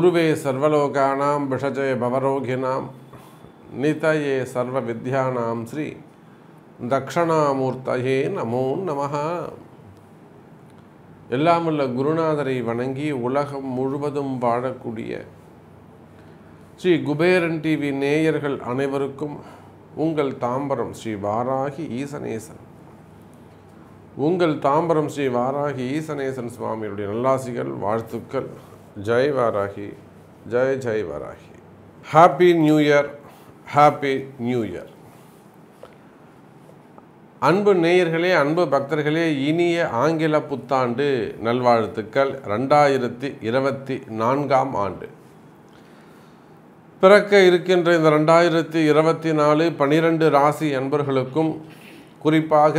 குருவே சர்வலோகானாம் விஷஜய பவரோகிணாம் நிதயே சர்வ வித்யானாம் ஸ்ரீ தக்ஷணாமூர்த்தயே நமோ நமஹ. எல்லாமுள்ள குருநாதரை வணங்கி உலகம் முழுவதும் வாழக்கூடிய ஸ்ரீ குபேரன் டிவி நேயர்கள் அனைவருக்கும் உங்கள் தாம்பரம் ஸ்ரீ வாராகி ஈசனேசன் சுவாமியுடைய நல்லாசிகள் வாழ்த்துக்கள். Jai Varahi, Jai Jai Varahi. Happy new year, happy new year. அன்பு நேயர்களே, அன்பு பக்தர்களே, இனிய ஆங்கில புத்தாண்டு நல்வாழ்த்துக்கள். 2024 ஆண்டு பிறக்க இருக்கின்ற இந்த 2024 12 ராசி அன்பர்களுக்கும், குறிப்பாக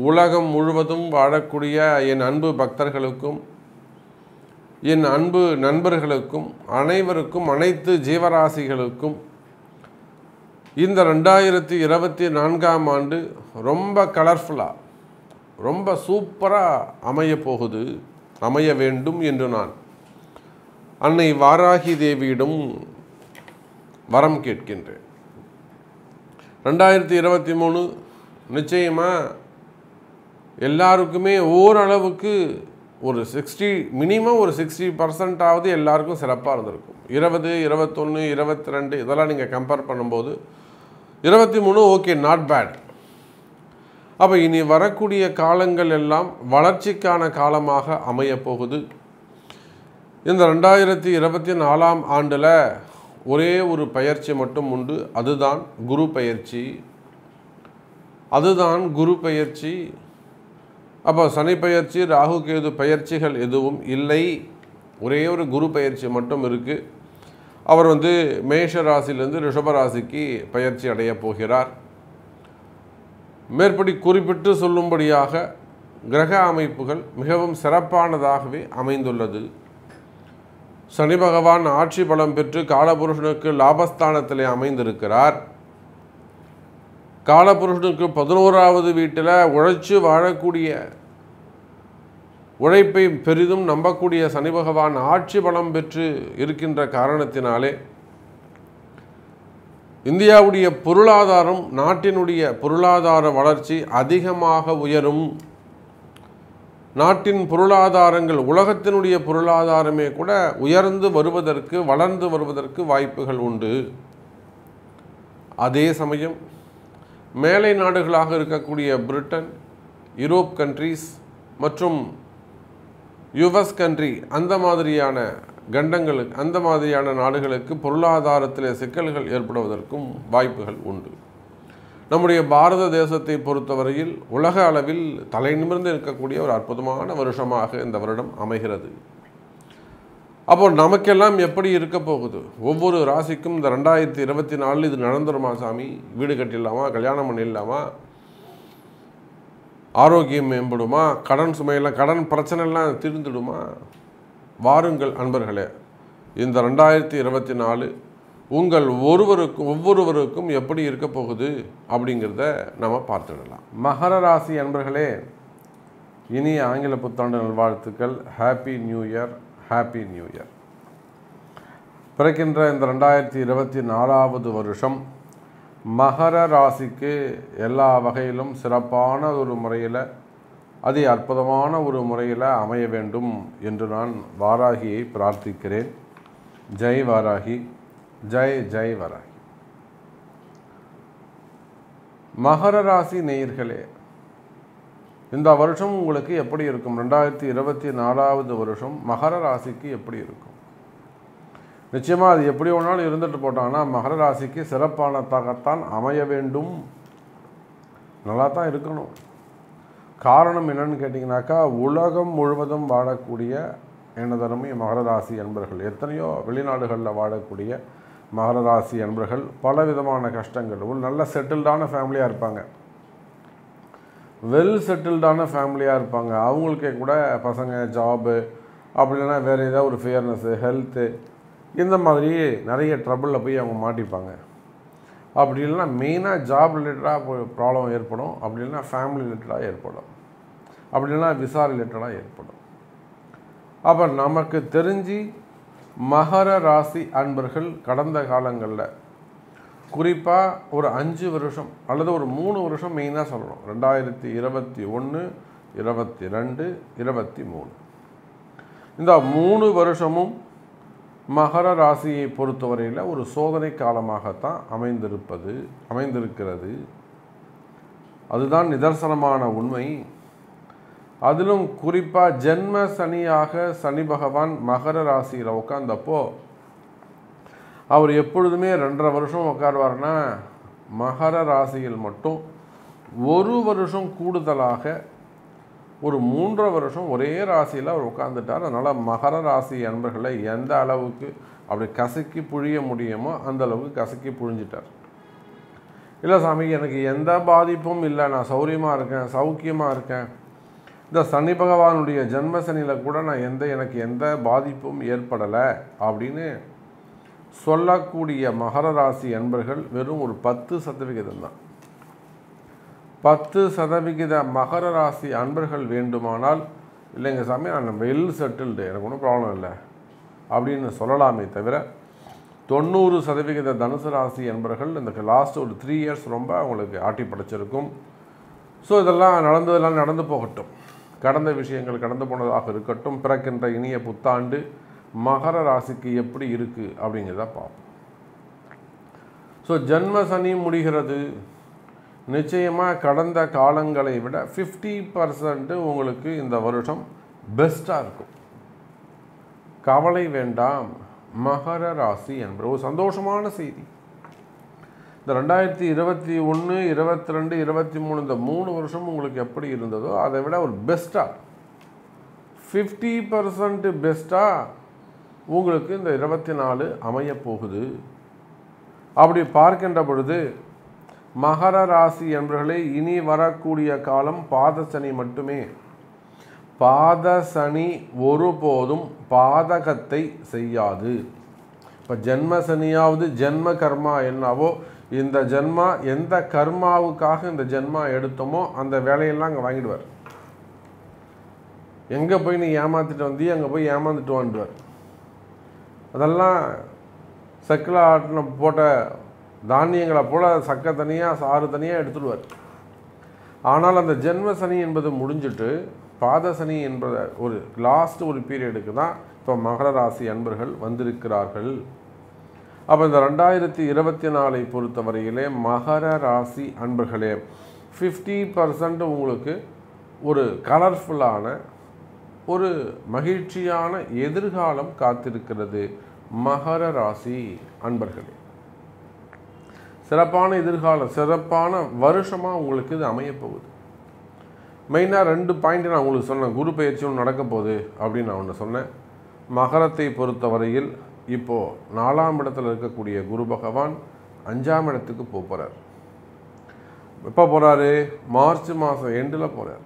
உலகம் முழுவதும் வாழக்கூடிய என் அன்பு பக்தர்களுக்கும், என் அன்பு நண்பர்களுக்கும், அனைவருக்கும், அனைத்து ஜீவராசிகளுக்கும் இந்த 2024 ஆண்டு ரொம்ப கலர்ஃபுல்லாக, ரொம்ப சூப்பராக அமைய வேண்டும் என்று நான் அன்னை வாராகி தேவியிடம் வரம் கேட்கின்றேன். 2023 நிச்சயமாக எல்லாருக்குமே ஓரளவுக்கு ஒரு மினிமம் ஒரு 60% எல்லாருக்கும் சிறப்பாக இருந்திருக்கும். 20, 21, 22 இதெல்லாம் நீங்கள் கம்பேர் பண்ணும்போது 23 ஓகே, நாட் பேட். அப்போ இனி வரக்கூடிய காலங்கள் எல்லாம் வளர்ச்சிக்கான காலமாக அமையப்போகுது. இந்த 2024 ஆண்டில் ஒரே ஒரு பயிற்சி மட்டும் உண்டு, அதுதான் குரு பயிற்சி. அப்போ சனி பயிற்சி, ராகு கேது பயிற்சிகள் எதுவும் இல்லை. ஒரே ஒரு குரு பயிற்சி மட்டும் இருக்குது. அவர் மேஷ ராசியிலிருந்து ரிஷபராசிக்கு பயிற்சி அடைய போகிறார். மேற்படி குறிப்பிட்டு சொல்லும்படியாக கிரக அமைப்புகள் மிகவும் சிறப்பானதாகவே அமைந்துள்ளது. சனி பகவான் ஆட்சி பலம் பெற்று காலபுருஷனுக்கு லாபஸ்தானத்திலே அமைந்திருக்கிறார். காலபுருஷனுக்கு 11வது வீட்டில் உழைச்சு வாழக்கூடிய, உழைப்பை பெரிதும் நம்பக்கூடிய சனி பகவான் ஆட்சி பலம் பெற்று இருக்கின்ற காரணத்தினாலே இந்தியாவுடைய பொருளாதாரம், நாட்டினுடைய பொருளாதார வளர்ச்சி அதிகமாக உயரும். நாட்டின் பொருளாதாரங்கள், உலகத்தினுடைய பொருளாதாரமே கூட உயர்ந்து வருவதற்கு, வளர்ந்து வருவதற்கு வாய்ப்புகள் உண்டு. அதே சமயம் மேலை நாடுகளாக இருக்கக்கூடிய பிரிட்டன், யூரோப் கண்ட்ரீஸ் மற்றும் யுஎஸ் கண்ட்ரி, அந்த மாதிரியான நாடுகளுக்கு பொருளாதாரத்தில் சிக்கல்கள் ஏற்படுவதற்கும் வாய்ப்புகள் உண்டு. நம்முடைய பாரத தேசத்தை பொறுத்தவரையில் உலக அளவில் தலை நிமிர்ந்து இருக்கக்கூடிய ஒரு அற்புதமான வருஷமாக இந்த வருடம் அமைகிறது. அப்போ நமக்கெல்லாம் எப்படி இருக்க போகுது? ஒவ்வொரு ராசிக்கும் இந்த 2024 இது நடந்துருமா சாமி? வீடு கட்டிடலாமா? கல்யாணம் பண்ணிடலாமா? ஆரோக்கியம் மேம்படுமா? கடன் சுமையெல்லாம், கடன் பிரச்சனைலாம் தீர்ந்துடுமா? வாருங்கள் அன்பர்களே, இந்த 2024 உங்கள் ஒவ்வொருவருக்கும் எப்படி இருக்க போகுது அப்படிங்கிறத நம்ம பார்த்துடலாம். மகர ராசி அன்பர்களே, இனிய ஆங்கில புத்தாண்டு நல்வாழ்த்துக்கள். Happy new year, happy new year. பிறக்கின்ற இந்த 2024 வருஷம் மகர ராசிக்கு எல்லா வகையிலும் சிறப்பான ஒரு முறையில், அதி அற்புதமான ஒரு முறையில் அமைய வேண்டும் என்று நான் வாராகியை பிரார்த்திக்கிறேன். ஜெய் வாராகி, ஜெய் ஜெய் வாராகி. மகர ராசி நேயர்களே, இந்த வருஷம் உங்களுக்கு எப்படி இருக்கும்? 2024 வருஷம் மகர ராசிக்கு எப்படி இருக்கும்? நிச்சயமாக அது எப்படி வேணாலும் இருந்துட்டு போட்டாங்கன்னா மகர ராசிக்கு சிறப்பானதாகத்தான் அமைய வேண்டும். நல்லா தான் இருக்கணும். காரணம் என்னன்னு கேட்டிங்கனாக்கா, உலகம் முழுவதும் வாழக்கூடிய எனதருமை மகர ராசி அன்பர்கள், எத்தனையோ வெளிநாடுகளில் வாழக்கூடிய மகர ராசி அன்பர்கள் பலவிதமான கஷ்டங்கள், ஒரு நல்ல செட்டில்டான ஃபேமிலியாக இருப்பாங்க, வெல் செட்டில்டான ஃபேமிலியாக இருப்பாங்க. அவங்களுக்கே கூட பசங்க, ஜாபு, அப்படி இல்லைன்னா வேறு ஏதாவது ஒரு ஃபேர்னஸ்ஸு, ஹெல்த்து, இந்த மாதிரி நிறைய ட்ரபிளில் போய் அவங்க மாட்டிப்பாங்க. அப்படி இல்லைன்னா மெயினாக ஜாப் ரிலேட்டடாக ப்ராப்ளம் ஏற்படும், அப்படி இல்லைன்னா ஃபேமிலி ரிலேட்டடாக ஏற்படும், அப்படி இல்லைன்னா விசா ரிலேட்டடாக ஏற்படும். அப்போ நமக்கு தெரிஞ்சு மகர ராசி அன்பர்கள் கடந்த காலங்களில் குறிப்பாக ஒரு 5 வருஷம் அல்லது ஒரு 3 வருஷம் மெயினாக சொல்லணும், 2021, 22, 23, இந்த 3 வருஷமும் மகர ராசியை பொறுத்தவரையில் ஒரு சோதனை காலமாகத்தான் அமைந்திருக்கிறது. அதுதான் நிதர்சனமான உண்மை. அதிலும் குறிப்பாக ஜென்ம சனியாக சனி பகவான் மகர ராசியில் உட்கார்ந்தப்போ அவர் எப்பொழுதுமே 2.5 வருஷம் உட்காருவார்னா, மகர ராசியில் மட்டும் 1 வருஷம் கூடுதலாக ஒரு 3.5 வருஷம் ஒரே ராசியில் அவர் உட்காந்துட்டார். அதனால் மகர ராசி அன்பர்களை எந்த அளவுக்கு அப்படி கசக்கி புழிய முடியுமோ அந்த அளவுக்கு கசக்கி புழிஞ்சிட்டார். இல்லை சாமி, எனக்கு எந்த பாதிப்பும் இல்லை, நான் சௌக்கியமாக இருக்கேன், இந்த சனி பகவானுடைய ஜென்ம சனியில் கூட எனக்கு எந்த பாதிப்பும் ஏற்படலை அப்படின்னு சொல்லக்கூடிய மகர ராசி அன்பர்கள் வெறும் ஒரு 10% தான். 10% மகர ராசி அன்பர்கள் வேண்டுமானால், இல்லைங்க சாமி நான் வெல் செட்டில்டு, எனக்கு ஒன்றும் ப்ராப்ளம் இல்லை அப்படின்னு சொல்லலாமே தவிர, 90% தனுசு ராசி அன்பர்கள் இந்த லாஸ்ட் ஒரு 3 இயர்ஸ் ரொம்ப அவங்களுக்கு ஆட்டி படைச்சிருக்கும். ஸோ இதெல்லாம் நடந்து போகட்டும், கடந்த விஷயங்கள் கடந்து போனதாக இருக்கட்டும். பிறக்கின்ற இனிய புத்தாண்டு மகர ராசிக்கு எப்படி இருக்குது அப்படிங்கிறத பார்ப்போம். ஸோ ஜென்ம சனி முடிகிறது. நிச்சயமாக கடந்த காலங்களை விட 50% உங்களுக்கு இந்த வருஷம் பெஸ்ட்டாக இருக்கும். கவலை வேண்டாம் மகர ராசி என்ற ஒரு சந்தோஷமான செய்தி. இந்த 2021, 22, 23 இந்த 3 வருஷம் உங்களுக்கு எப்படி இருந்ததோ அதை விட ஒரு பெஸ்ட்டாக 50% பெஸ்ட்டாக உங்களுக்கு இந்த 24 அமையப்போகுது. அப்படி பார்க்கின்ற பொழுது மகர ராசி என்பவர்களே, இனி வரக்கூடிய காலம் பாத சனி மட்டுமே. பாத சனி ஒருபோதும் பாதகத்தை செய்யாது. இப்போ ஜென்ம சனியாவது ஜென்ம கர்மா என்னவோ, இந்த ஜென்மா எந்த கர்மாவுக்காக இந்த ஜென்மா எடுத்தோமோ அந்த வேலையெல்லாம் அங்கே வாங்கிடுவார். எங்கே போய் நீ ஏமாற்றிட்டு வந்தியோ அங்கே போய் ஏமாந்துட்டு வந்துடுவார். அதெல்லாம் சக்கில் ஆட்டின போட்ட தானியங்களை போல் சக்கை தனியாக சாறு தனியாக எடுத்துடுவார். ஆனால் அந்த ஜென்ம சனி என்பது முடிஞ்சிட்டு பாத சனி என்பத ஒரு லாஸ்ட் ஒரு பீரியடுக்கு தான் இப்போ மகர ராசி அன்பர்கள் வந்திருக்கிறார்கள். அப்போ இந்த 2024 பொறுத்தவரையிலே மகர ராசி அன்பர்களே 50% உங்களுக்கு ஒரு கலர்ஃபுல்லான ஒரு மகிழ்ச்சியான எதிர்காலம் காத்திருக்கிறது. மகர ராசி அன்பர்களே, சிறப்பான எதிர்காலம், சிறப்பான வருஷமாக உங்களுக்கு இது அமையப்போகுது. மெயினாக 2 பாயிண்ட் நான் உங்களுக்கு சொன்னேன். குரு பயிற்சி ஒன்று நடக்க போகுது அப்படின்னு நான் ஒன்று சொன்னேன். மகரத்தை பொறுத்தவரையில் இப்போது 4ஆம் இடத்துல இருக்கக்கூடிய குரு பகவான் 5ஆம் இடத்துக்கு போகிறார். எப்போ போகிறாரு? மார்ச் மாதம் எண்டில் போகிறார்.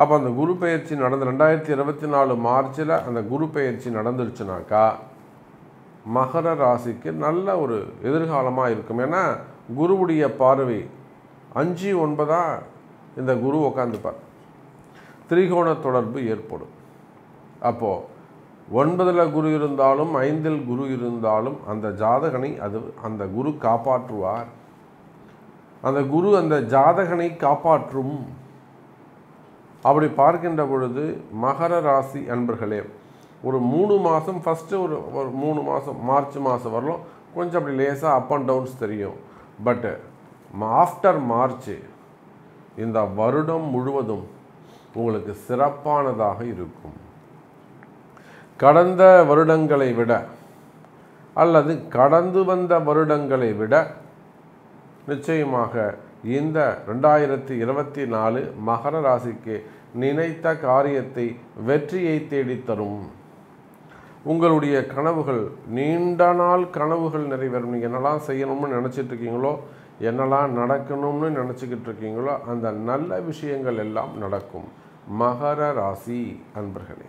அப்போ அந்த குரு பயிற்சி நடந்து 2024 மார்ச்சில் அந்த குரு பயிற்சி நடந்துருச்சுனாக்கா மகர ராசிக்கு நல்ல ஒரு எதிர்காலமாக இருக்கும். ஏன்னா குருவுடைய பார்வை 5, 9 இந்த குரு உட்காந்துப்பார். திரிகோண தொடர்பு ஏற்படும். அப்போது 9ல் குரு இருந்தாலும் 5ல் குரு இருந்தாலும் அந்த ஜாதகனை அந்த குரு காப்பாற்றுவார். அந்த குரு அந்த ஜாதகனை காப்பாற்றும். அப்படி பார்க்கின்ற பொழுது மகர ராசி அன்பர்களே, ஒரு 3 மாதம் ஃபஸ்ட்டு ஒரு 3 மாதம் மார்ச் மாதம் வரலாம் கொஞ்சம் அப்படி லேசாக அப் அண்ட் டவுன்ஸ் தெரியும். பட்டு ஆஃப்டர் மார்ச் இந்த வருடம் முழுவதும் உங்களுக்கு சிறப்பானதாக இருக்கும். கடந்த வருடங்களை விட அல்லது கடந்து வந்த வருடங்களை விட நிச்சயமாக இந்த 2024 மகர ராசிக்கு நினைத்த காரியத்தை வெற்றியை தேடித்தரும். உங்களுடைய கனவுகள், நீண்ட நாள் கனவுகள் நிறைவேறும். நீங்கள் என்னெல்லாம் செய்யணும்னு நினச்சிட்டு இருக்கீங்களோ, என்னெல்லாம் நடக்கணும்னு நினச்சிக்கிட்டு இருக்கீங்களோ அந்த நல்ல விஷயங்கள் எல்லாம் நடக்கும். மகர ராசி அன்பர்களே,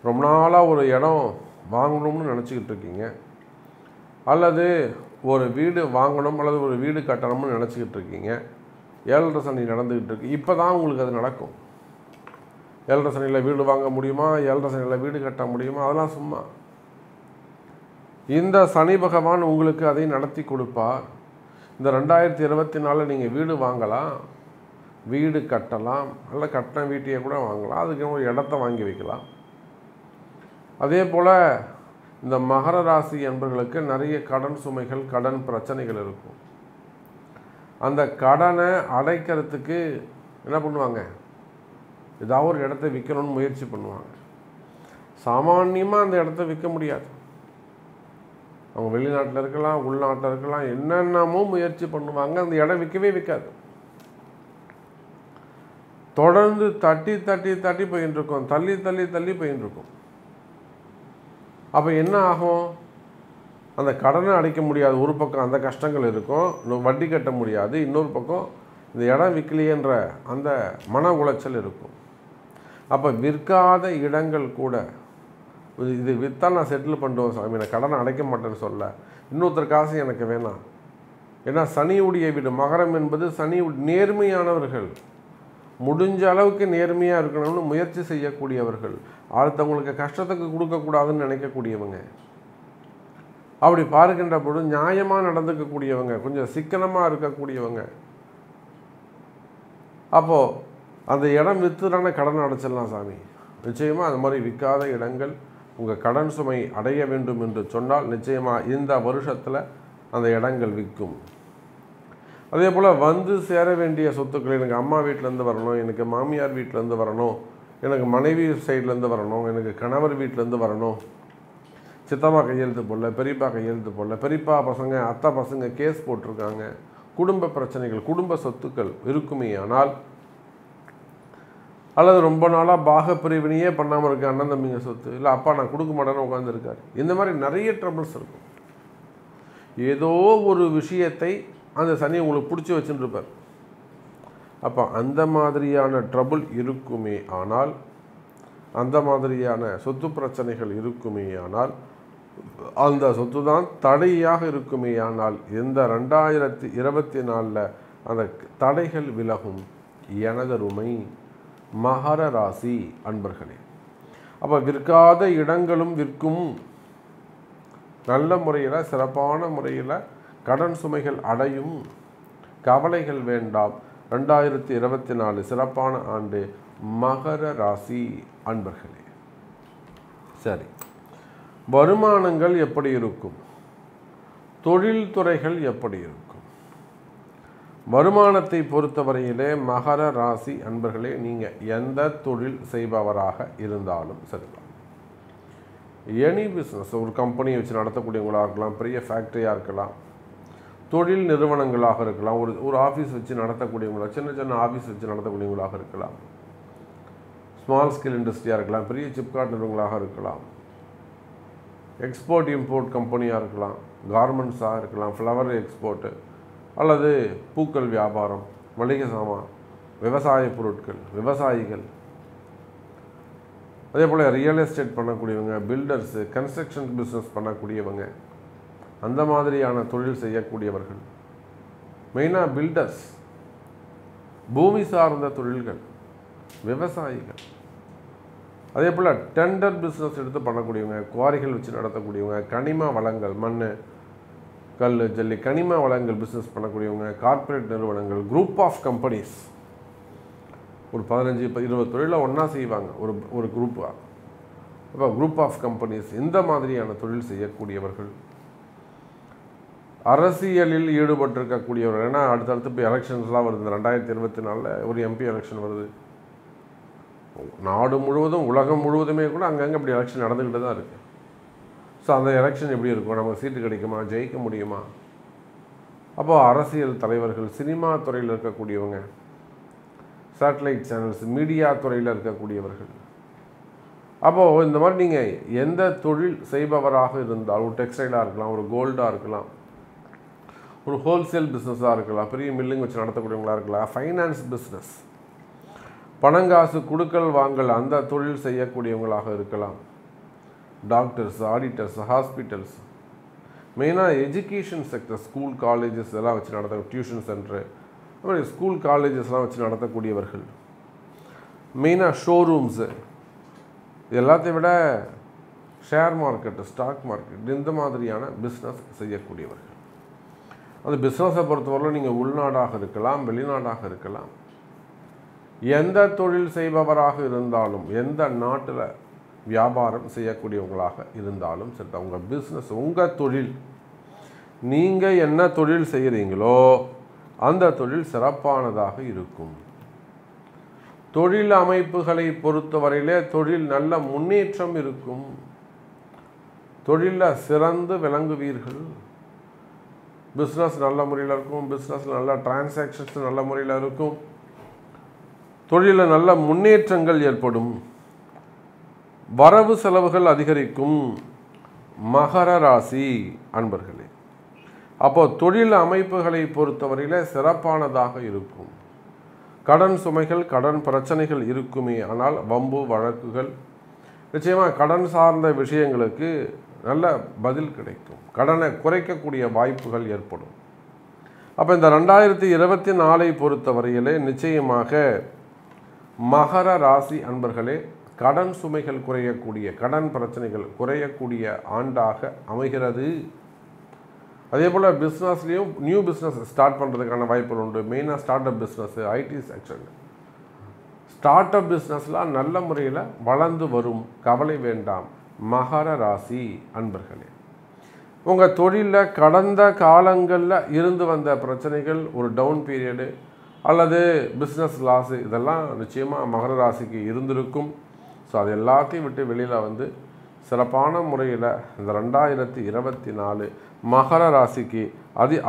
ரொம்ப நாளாக ஒரு இடம் வாங்கணும்னு நினச்சிக்கிட்டு இருக்கீங்க, அல்லது ஒரு வீடு வாங்கணும் அல்லது ஒரு வீடு கட்டணும்னு நினச்சிக்கிட்டு இருக்கீங்க. 7.5 சனி நடந்துக்கிட்டு இருக்கு. இப்போ தான் உங்களுக்கு அது நடக்கும். 7.5 சனியில் வீடு வாங்க முடியுமா, 7.5 சனியில் வீடு கட்ட முடியுமா, அதெல்லாம் சும்மா. இந்த சனி பகவான் உங்களுக்கு அதை நடத்தி கொடுப்பார். இந்த 2024 நீங்கள் வீடு வாங்கலாம், வீடு கட்டலாம், அல்ல கட்டின வீட்டையே கூட வாங்கலாம், அதுக்கு ஒரு இடத்த வாங்கி வைக்கலாம். அதே போல் இந்த மகர ராசி என்பவர்களுக்கு நிறைய கடன் சுமைகள், கடன் பிரச்சனைகள் இருக்கும். அந்த கடனை அடைக்கிறதுக்கு என்ன பண்ணுவாங்க, ஏதாவது ஒரு இடத்த விற்கணும்னு முயற்சி பண்ணுவாங்க. சாமான்யமாக அந்த இடத்த விற்க முடியாது. அவங்க வெளிநாட்டில் இருக்கலாம், உள்நாட்டில் இருக்கலாம், என்னென்னமோ முயற்சி பண்ணுவாங்க, அந்த இடம் விற்கவே விற்காது. தொடர்ந்து தட்டி தட்டி தட்டி போயின்னு இருக்கும், தள்ளி தள்ளி தள்ளி போயின்னு இருக்கும். அப்போ என்ன ஆகும், அந்த கடனை அடைக்க முடியாது. ஒரு பக்கம் அந்த கஷ்டங்கள் இருக்கும், வட்டி கட்ட முடியாது. இன்னொரு பக்கம் இந்த இடம் விற்கலையேன்ற அந்த மன உளைச்சல் இருக்கும். அப்போ விற்காத இடங்கள் கூட, இது விற்றா நான் செட்டில் பண்ணுவேன் சாமி, நான் கடனை அடைக்க மாட்டேன்னு சொல்ல, இன்னொருத்தர் காசு எனக்கு வேணாம். ஏன்னா சனியுடைய வீடு, மகரம் என்பது சனி, நேர்மையானவர்கள், முடிஞ்ச அளவுக்கு நேர்மையாக இருக்கணும்னு முயற்சி செய்யக்கூடியவர்கள், அடுத்தவங்களுக்கு கஷ்டத்துக்கு கொடுக்கக்கூடாதுன்னு நினைக்கக்கூடியவங்க. அப்படி பார்க்கின்ற பொழுது நியாயமாக நடந்துக்கக்கூடியவங்க, கொஞ்சம் சிக்கனமாக இருக்கக்கூடியவங்க. அப்போது அந்த இடம் விற்றுதானே கடன் அடைச்சிடலாம் சாமி. நிச்சயமாக அது மாதிரி விற்காத இடங்கள் உங்கள் கடன் சுமை அடைய வேண்டும் என்று சொன்னால் நிச்சயமாக இந்த வருஷத்தில் அந்த இடங்கள் விற்கும். அதே போல் வந்து சேர வேண்டிய சொத்துக்கள், எனக்கு அம்மா வீட்டிலேருந்து வரணும், எனக்கு மாமியார் வீட்டிலேருந்து வரணும், எனக்கு மனைவி சைட்லேருந்து வரணும், எனக்கு கணவர் வீட்டிலேருந்து வரணும், சித்தப்பா கையெழுத்து போடல, பெரியப்பா கையெழுத்து போடல, பெரியப்பா பசங்க அத்தை பசங்க கேஸ் போட்டிருக்காங்க, குடும்ப பிரச்சனைகள், குடும்ப சொத்துக்கள் இருக்குமே ஆனால், அல்லது ரொம்ப நாளாக பாகப்பிரிவினையே பண்ணாமல் இருக்க அண்ணன் தம்பிங்க சொத்து, இல்லை அப்பா நான் கொடுக்க மாட்டேன்னு உட்காந்துருக்காரு, இந்த மாதிரி நிறைய ட்ரபிள்ஸ் இருக்கும். ஏதோ ஒரு விஷயத்தை அந்த சனி உங்களுக்கு பிடிச்சி வச்சுட்டு இருப்பார். அப்போ அந்த மாதிரியான ட்ரபிள் இருக்குமே ஆனால், அந்த மாதிரியான சொத்து பிரச்சனைகள் இருக்குமே ஆனால், அந்த சொத்து தான் தடையாக இருக்குமே ஆனால், இந்த 2024 அந்த தடைகள் விலகும். எனதருமை மகர ராசி அன்பர்களே, அப்போ விற்காத இடங்களும் விற்கும். நல்ல முறையில், சிறப்பான முறையில் கடன் சுமைகள் அடையும். கவலைகள் வேண்டாம். 2024 சிறப்பான ஆண்டு மகர ராசி அன்பர்களே. சரி, வருமானங்கள் எப்படி இருக்கும், தொழில்துறைகள் எப்படி இருக்கும்? வருமானத்தை பொறுத்தவரையிலே மகர ராசி அன்பர்களே, நீங்கள் எந்த தொழில் செய்பவராக இருந்தாலும் சரிதான், எனி பிஸ்னஸ், ஒரு கம்பெனியை வச்சு நடத்தக்கூடியவங்களாக இருக்கலாம், பெரிய ஃபேக்ட்ரியாக இருக்கலாம், தொழில் நிறுவனங்களாக இருக்கலாம், ஒரு ஆஃபீஸ் வச்சு நடத்தக்கூடியவங்களாக, சின்ன சின்ன ஆஃபீஸ் வச்சு நடத்தக்கூடியவங்களாக இருக்கலாம், ஸ்மால் ஸ்கேல் இண்டஸ்ட்ரியாக இருக்கலாம், பெரிய சிப்காட் நிறுவனங்களாக இருக்கலாம், எக்ஸ்போர்ட் இம்போர்ட் கம்பெனியாக இருக்கலாம், கார்மெண்ட்ஸாக இருக்கலாம், ஃப்ளவர் எக்ஸ்போர்ட்டு, அல்லது பூக்கள் வியாபாரம், மளிகை சாமான், விவசாய பொருட்கள், விவசாயிகள், அதே போல் ரியல் எஸ்டேட் பண்ணக்கூடியவங்க, பில்டர்ஸு, கன்ஸ்ட்ரக்ஷன் பிஸ்னஸ் பண்ணக்கூடியவங்க, அந்த மாதிரியான தொழில் செய்யக்கூடியவர்கள், மெயினாக பில்டர்ஸ், பூமி சார்ந்த தொழில்கள், விவசாயிகள், அதே போல் டெண்டர் பிஸ்னஸ் எடுத்து பண்ணக்கூடியவங்க, குவாரிகள் வச்சு நடத்தக்கூடியவங்க, கனிம வளங்கள், மண், கல், ஜல்லி, கனிம வளங்கள் பிஸ்னஸ் பண்ணக்கூடியவங்க, கார்ப்பரேட் நிறுவனங்கள், குரூப் ஆஃப் கம்பெனிஸ், ஒரு 15-20 தொழிலை ஒன்றா செய்வாங்க ஒரு குரூப்பாக. அப்போ குரூப் ஆஃப் கம்பெனிஸ், இந்த மாதிரியான தொழில் செய்யக்கூடியவர்கள், அரசியலில் ஈடுபட்டிருக்கக்கூடியவர்கள். ஏன்னா அடுத்தடுத்து இப்போ எலெக்ஷன்ஸ்லாம் வருது. 2024 ஒரு எம்பி எலெக்ஷன் வருது. நாடு முழுவதும், உலகம் முழுவதுமே கூட அங்கங்கே இப்படி எலெக்ஷன் நடந்துக்கிட்டு தான் இருக்குது. ஸோ அந்த எலெக்ஷன் எப்படி இருக்கும், நமக்கு சீட்டு கிடைக்குமா, ஜெயிக்க முடியுமா? அப்போது அரசியல் தலைவர்கள், சினிமா துறையில் இருக்கக்கூடியவங்க, சேட்டலைட் சேனல்ஸ், மீடியா துறையில் இருக்கக்கூடியவர்கள், அப்போது இந்த மாதிரி நீங்கள் எந்த தொழில் செய்பவராக இருந்தால், ஒரு டெக்ஸ்டைலாக இருக்கலாம், ஒரு கோல்டாக இருக்கலாம், ஒரு ஹோல்சேல் பிஸ்னஸாக இருக்கலாம், பெரிய மில்லிங் வச்சு நடத்தக்கூடியவங்களாக இருக்கலாம், ஃபைனான்ஸ் பிஸ்னஸ், பணங்காசு கொடுக்கல் வாங்கல், அந்த தொழில் செய்யக்கூடியவங்களாக இருக்கலாம், டாக்டர்ஸ், ஆடிட்டர்ஸ், ஹாஸ்பிட்டல்ஸ், மெயினாக எஜுகேஷன் செக்டர், ஸ்கூல் காலேஜஸ் எல்லாம் வச்சு நடத்த, டியூஷன் சென்டரு, ஸ்கூல் காலேஜஸ்லாம் வச்சு நடத்தக்கூடியவர்கள், மெயினாக ஷோரூம்ஸு, இது எல்லாத்தையும் விட ஷேர் மார்க்கெட்டு, ஸ்டாக் மார்க்கெட், இந்த மாதிரியான பிஸ்னஸ் செய்யக்கூடியவர்கள். அந்த பிஸ்னஸை பொறுத்தவரையில் நீங்கள் உள்நாடாக இருக்கலாம், வெளிநாடாக இருக்கலாம், எந்த தொழில் செய்பவராக இருந்தாலும், எந்த நாட்டில் வியாபாரம் செய்யக்கூடியவங்களாக இருந்தாலும் சரி, உங்கள் பிஸ்னஸ், உங்கள் தொழில், நீங்கள் என்ன தொழில் செய்கிறீங்களோ அந்த தொழில் சிறப்பானதாக இருக்கும். தொழில் அமைப்புகளை பொறுத்தவரையிலே தொழில் நல்ல முன்னேற்றம் இருக்கும். தொழிலில் சிறந்து விளங்குவீர்கள். பிஸ்னஸ் நல்ல முறையில் இருக்கும். பிஸ்னஸில் நல்ல டிரான்சாக்ஷன்ஸ் நல்ல முறையில் இருக்கும். தொழிலில் நல்ல முன்னேற்றங்கள் ஏற்படும். வரவு செலவுகள் அதிகரிக்கும். மகர ராசி அன்பர்களே, அப்போ தொழில் அமைப்புகளை பொறுத்தவரையில் சிறப்பானதாக இருக்கும். கடன் சுமைகள், கடன் பிரச்சனைகள் இருக்குமே, ஆனால் வம்பு வழக்குகள், நிச்சயமாக கடன் சார்ந்த விஷயங்களுக்கு நல்ல பதில் கிடைக்கும். கடனை குறைக்கக்கூடிய வாய்ப்புகள் ஏற்படும். அப்போ இந்த 2024 பொறுத்தவரையிலே நிச்சயமாக மகர ராசி அன்பர்களே, கடன் சுமைகள் குறையக்கூடிய, கடன் பிரச்சனைகள் குறையக்கூடிய ஆண்டாக அமைகிறது. அதே போல் பிஸ்னஸ்லேயும் நியூ பிஸ்னஸ் ஸ்டார்ட் பண்ணுறதுக்கான வாய்ப்புகள் உண்டு. மெயினாக start up business, IT section, start up பிஸ்னஸ்லாம் நல்ல முறையில் வளர்ந்து வரும். கவலை வேண்டாம் மகர ராசி அன்பர்களே. உங்கள் தொழிலில் கடந்த காலங்களில் இருந்து வந்த பிரச்சனைகள், ஒரு டவுன் பீரியடு அல்லது பிஸ்னஸ் லாஸு, இதெல்லாம் நிச்சயமாக மகர ராசிக்கு இருந்திருக்கும். ஸோ அது எல்லாத்தையும் விட்டு வெளியில் வந்து சிறப்பான முறையில் இந்த 2024 மகர ராசிக்கு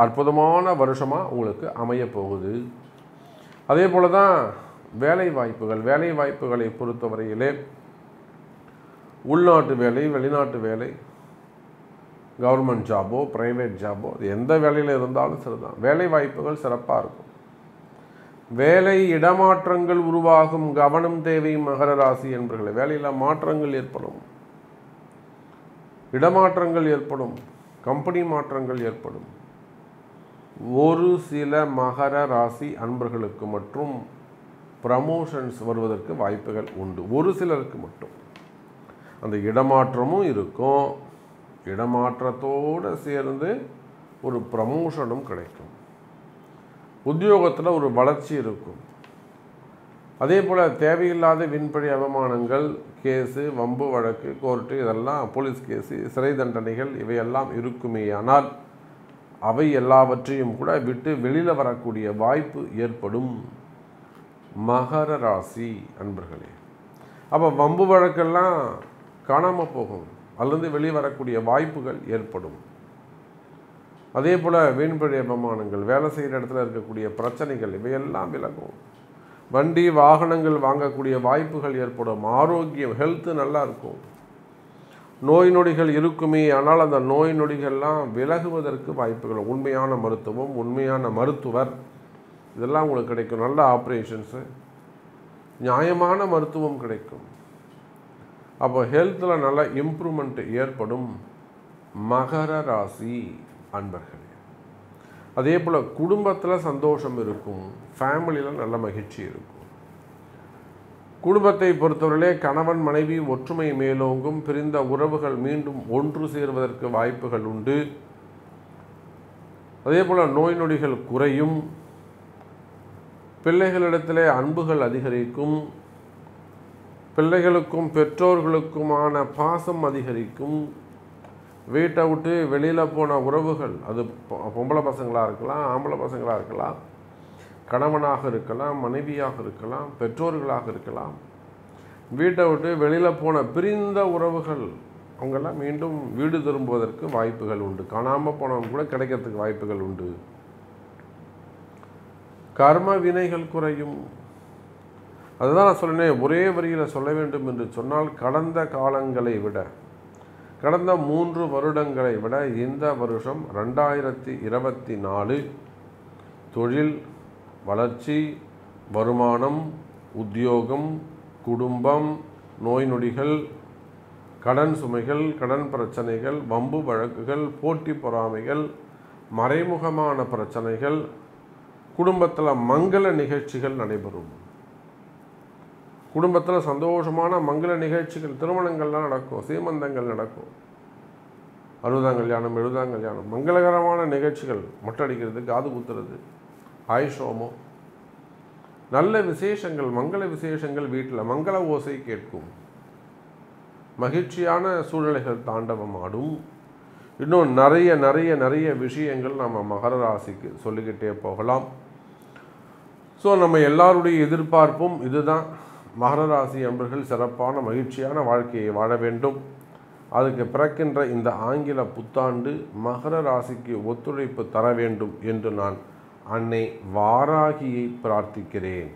அற்புதமான வருஷமாக உங்களுக்கு அமைய போகுது. அதே போல் தான் வேலை வாய்ப்புகளை பொறுத்தவரையிலே உள்நாட்டு வேலை, வெளிநாட்டு வேலை, கவர்மெண்ட் ஜாபோ ப்ரைவேட் ஜாபோ, எந்த வேலையில் இருந்தாலும் சரிதான், வேலை வாய்ப்புகள் சிறப்பாக இருக்கும். வேலை இடமாற்றங்கள் உருவாகும். கவனம் தேவை மகர ராசி என்பவர்களே. வேலையில் மாற்றங்கள் ஏற்படும், இடமாற்றங்கள் ஏற்படும், கம்பெனி மாற்றங்கள் ஏற்படும். ஒரு சில மகர ராசி அன்பர்களுக்கு மற்றும் ப்ரமோஷன்ஸ் வருவதற்கு வாய்ப்புகள் உண்டு. ஒரு சிலருக்கு மட்டும் அந்த இடமாற்றமும் இருக்கும். இடமாற்றத்தோடு சேர்ந்து ஒரு ப்ரமோஷனும் கிடைக்கும். உத்தியோகத்தில் ஒரு வளர்ச்சி இருக்கும். அதே போல் தேவையில்லாத விண்பழி அவமானங்கள், கேஸு, வம்பு வழக்கு, கோர்ட்டு, இதெல்லாம் போலீஸ் கேஸு, சிறை தண்டனைகள் இவையெல்லாம் இருக்குமே, ஆனால் அவை எல்லாவற்றையும் கூட விட்டு வெளியில் வரக்கூடிய வாய்ப்பு ஏற்படும் மகர ராசி அன்பர்களே. அப்போ வம்பு வழக்கெல்லாம் காணாமல் போகும், அல்லது வெளியே வரக்கூடிய வாய்ப்புகள் ஏற்படும். அதே போல் வீண்பழி அவமானங்கள், வேலை செய்கிற இடத்துல இருக்கக்கூடிய பிரச்சனைகள் இவையெல்லாம் விலகும். வண்டி வாகனங்கள் வாங்கக்கூடிய வாய்ப்புகள் ஏற்படும். ஆரோக்கியம், ஹெல்த்து நல்லா இருக்கும். நோய் நொடிகள் இருக்குமே, ஆனால் அந்த நோய் நொடிகள்லாம் விலகுவதற்கு வாய்ப்புகள். உண்மையான மருத்துவம், உண்மையான மருத்துவர், இதெல்லாம் உங்களுக்கு கிடைக்கும். நல்ல ஆப்ரேஷன்ஸு, நியாயமான மருத்துவம் கிடைக்கும். அப்போ ஹெல்த்தில் நல்ல இம்ப்ரூவ்மெண்ட் ஏற்படும் மகர ராசி அன்பர்களே. அதே போல் குடும்பத்தில் சந்தோஷம் இருக்கும். ஃபேமிலியில் நல்ல மகிழ்ச்சி இருக்கும். குடும்பத்தை பொறுத்தவரையிலே கணவன் மனைவி ஒற்றுமை மேலோங்கும். பிரிந்த உறவுகள் மீண்டும் ஒன்று சேர்வதற்கு வாய்ப்புகள் உண்டு. அதே போல் நோய் நொடிகள் குறையும். பிள்ளைகளிடத்திலே அன்புகள் அதிகரிக்கும். பிள்ளைகளுக்கும் பெற்றோர்களுக்குமான பாசம் அதிகரிக்கும். வீட்டை விட்டு வெளியில் போன உறவுகள், அது பொம்பளை பசங்களாக இருக்கலாம், ஆம்பளை பசங்களாக இருக்கலாம், கணவனாக இருக்கலாம், மனைவியாக இருக்கலாம், பெற்றோர்களாக இருக்கலாம், வீட்டை விட்டு வெளியில் போன பிரிந்த உறவுகள் அவங்கெல்லாம் மீண்டும் வீடு திரும்புவதற்கு வாய்ப்புகள் உண்டு. காணாமல் போனவங்க கூட கிடைக்கிறதுக்கு வாய்ப்புகள் உண்டு. கர்ம வினைகள் குறையும். அதுதான் நான் சொன்னேன், ஒரே வரியில் சொல்ல வேண்டும் என்று சொன்னால், கடந்த காலங்களை விட, கடந்த 3 வருடங்களை விட இந்த வருஷம் 2024 தொழில் வளர்ச்சி, வருமானம், உத்தியோகம், குடும்பம், நோய் நொடிகள், கடன் சுமைகள், கடன் பிரச்சனைகள், வம்பு வழக்குகள், போட்டி பொறாமைகள், மறைமுகமான பிரச்சனைகள், குடும்பத்தில் மங்கள நிகழ்ச்சிகள் நடைபெறும். குடும்பத்தில் சந்தோஷமான மங்கள நிகழ்ச்சிகள், திருமணங்கள்லாம் நடக்கும், சீமந்தங்கள் நடக்கும், 60ஆம் கல்யாணம், 70ஆம் கல்யாணம், மங்களகரமான நிகழ்ச்சிகள், மொட்டடிக்கிறது, காது குத்துறது, ஆயுஷோமம், நல்ல விசேஷங்கள், மங்கள விசேஷங்கள், வீட்டில் மங்கள ஓசை கேட்கும், மகிழ்ச்சியான சூழ்நிலைகள் தாண்டவமாடும். இன்னும் நிறைய நிறைய நிறைய விஷயங்கள் நம்ம மகர ராசிக்கு சொல்லிக்கிட்டே போகலாம். ஸோ நம்ம எல்லாருடைய எதிர்பார்ப்பும் இதுதான். மகர ராசி அன்பர்கள் சிறப்பான மகிழ்ச்சியான வாழ்க்கையை வாழ வேண்டும். அதுக்கு பிறக்கின்ற இந்த ஆங்கில புத்தாண்டு மகர ராசிக்கு ஒத்துழைப்பு தர வேண்டும் என்று நான் அன்னை வாராகியை பிரார்த்திக்கிறேன்.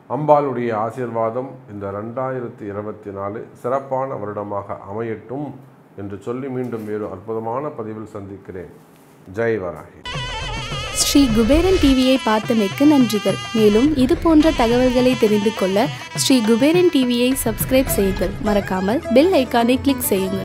அம்பாளுடைய ஆசீர்வாதம் இந்த 2024 சிறப்பான வருடமாக அமையட்டும் என்று சொல்லி மீண்டும் வேறு அற்புதமான பதிவில் சந்திக்கிறேன். ஜெய் வராகி. ஸ்ரீ குபேரன் டிவியை பார்த்தமைக்கு நன்றிகள். மேலும் இது போன்ற தகவல்களை தெரிந்து கொள்ள ஸ்ரீ குபேரன் டிவியை சப்ஸ்கிரைப் செய்யுங்கள். மறக்காமல் பெல் ஐக்கானை கிளிக் செய்யுங்கள்.